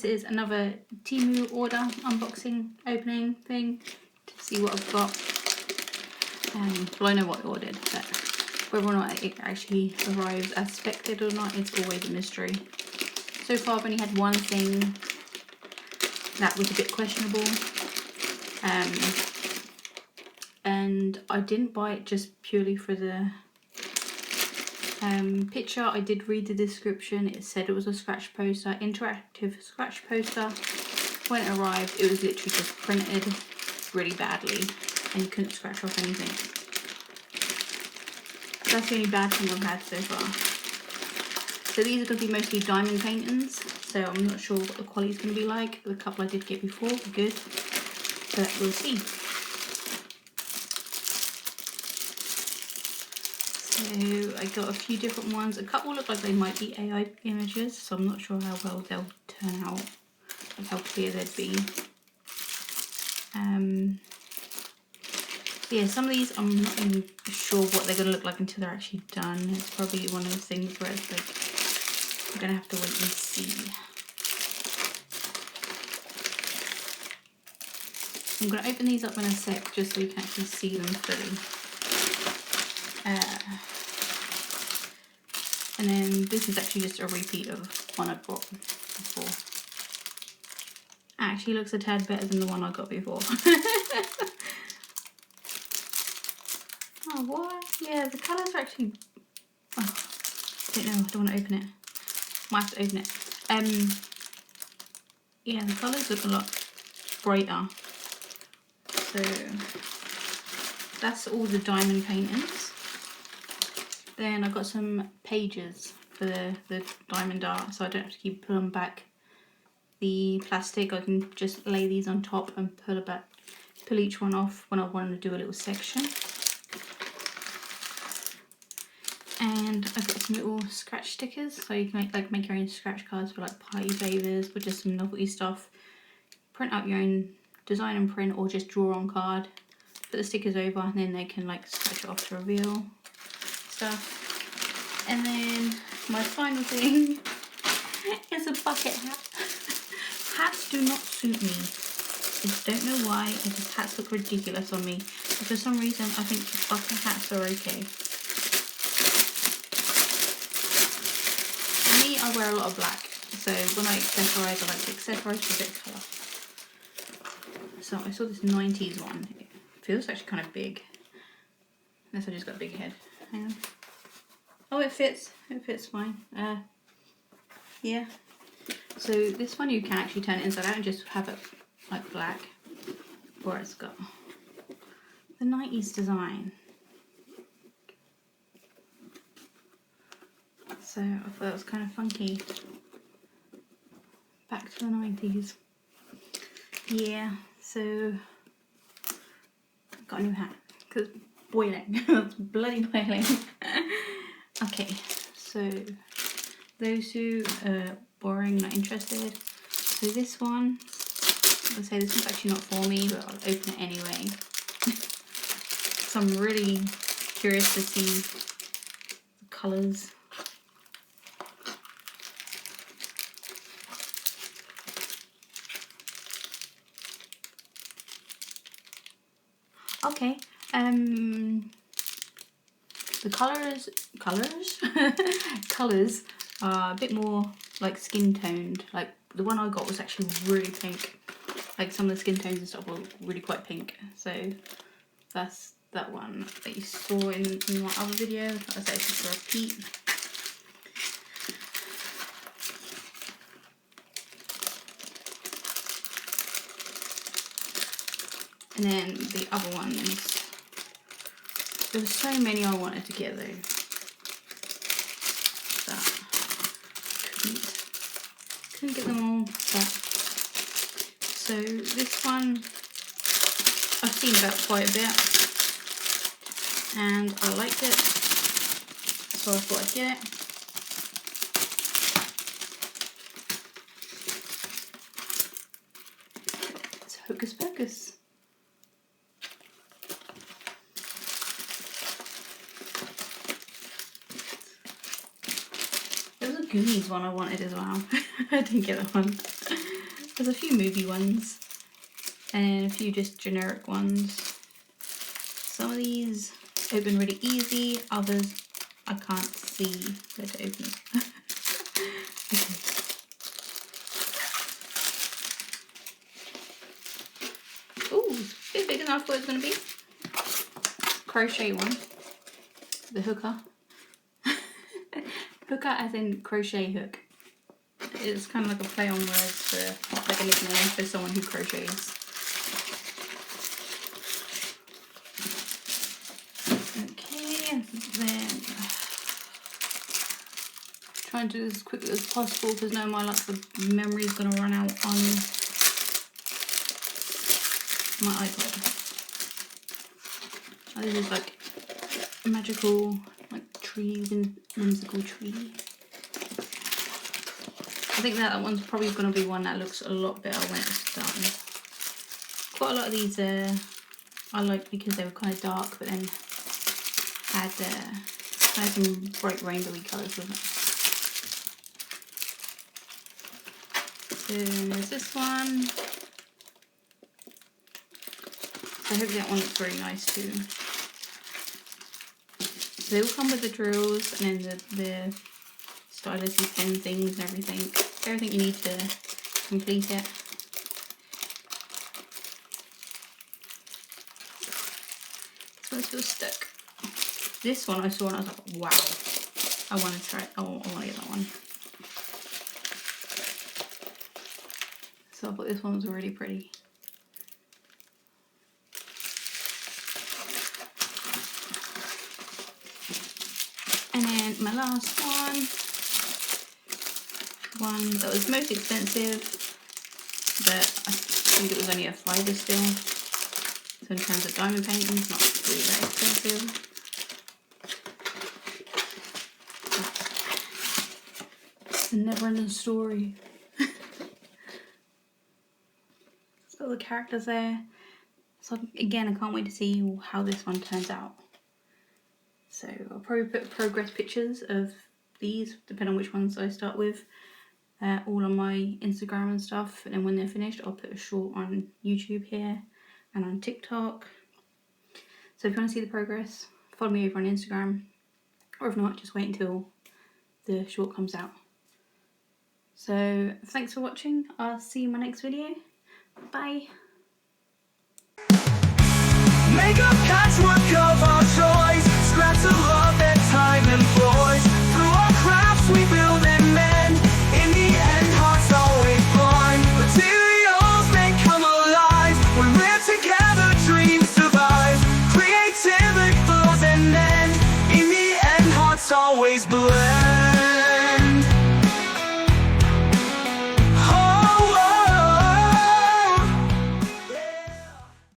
this is another Temu order unboxing opening thing to see what I've got. Well, I know what I ordered, but whether or not it actually arrives as expected or not, it's always a mystery. So far I've only had one thing that was a bit questionable, and I didn't buy it just purely for the picture. I did read the description. It said it was a scratch poster, interactive scratch poster. When it arrived, it was literally just printed really badly and you couldn't scratch off anything. That's the only bad thing I've had so far. So these are going to be mostly diamond paintings, so I'm not sure what the quality is going to be like. The couple I did get before were good, but we'll see. So I got a few different ones. A couple look like they might be AI images, so I'm not sure how well they'll turn out, like how clear they'd be. Yeah, some of these I'm not even sure what they're going to look like until they're actually done. It's probably one of those things where it's like, I'm going to have to wait and see. I'm going to open these up in a sec just so you can actually see them fully. And then this is actually just a repeat of one I bought before. Actually looks a tad better than the one I got before. Oh, what? Yeah, the colours are actually... Oh, I don't know, I don't want to open it. Might have to open it. Yeah, the colours look a lot brighter. So, that's all the diamond paintings. Then I've got some pages for the diamond art, so I don't have to keep pulling back the plastic. I can just lay these on top and pull each one off when I want to do a little section. And I've got some little scratch stickers, so you can make your own scratch cards for like party favours or just some novelty stuff. Print out your own design and print, or just draw on card. Put the stickers over, and then they can like scratch it off to reveal stuff. And then my final thing is a bucket hat. Hats do not suit me. I just don't know why. Hats look ridiculous on me. But for some reason, I think bucket hats are okay. For me, I wear a lot of black. So when I accessorise, I like to accessorise with a bit of colour. So I saw this 90s one. It feels actually kind of big. Unless I just got a big head. Hang on. Oh, it fits. It fits fine. Yeah. So this one you can actually turn it inside out and just have it like black. Or it's got the 90s design. So I thought that was kind of funky. Back to the 90s. Yeah, so I've got a new hat. Because boiling. It's bloody boiling. Okay, so those who are boring, not interested. So this one, I'll say this one's actually not for me, but I'll open it anyway. So I'm really curious to see the colours. Okay, the colours are a bit more like skin toned. Like the one I got was actually really pink. Like some of the skin tones and stuff were really quite pink. So that's that one that you saw in my other video. I said it's just a repeat. And then the other one is, there were so many I wanted to get though, that couldn't get them all. But so this one I've seen about quite a bit, and I liked it, so I thought I'd get it. It's Hocus Pocus. There was a Goonies one I wanted as well. I didn't get that one. There's a few movie ones and a few just generic ones. Some of these open really easy, others I can't see where to open it. Okay. Ooh, it's a bit bigger than I thought it was going to be. Crochet one. The hooker. Hooker as in crochet hook. It's kind of like a play on words for like a nickname for someone who crochets. Okay, and then trying to do this as quickly as possible because now my the memory is going to run out on my iPad. Oh, this is like a magical, like tree, whimsical tree. I think that one's probably going to be one that looks a lot better when it's done. Quite a lot of these I like because they were kind of dark, but then had some bright rainbowy colours with it. So there's this one. So hopefully that one looks very nice too. So they all come with the drills and then the stylus and pen things and everything you need to complete it. This one's still stuck. This one I saw and I was like, wow, I want to try it. I want to get that one. So I thought this one was really pretty. And then my last one that was most expensive, but I think it was only a £5 still. So in terms of diamond painting, it's not really that expensive. It's a never-ending story. It's got the characters there. So again, I can't wait to see how this one turns out. So I'll probably put progress pictures of these, depending on which ones I start with, all on my Instagram and stuff. And then when they're finished, I'll put a short on YouTube here and on TikTok. So if you want to see the progress, follow me over on Instagram. Or if not, just wait until the short comes out. So thanks for watching. I'll see you in my next video. Bye.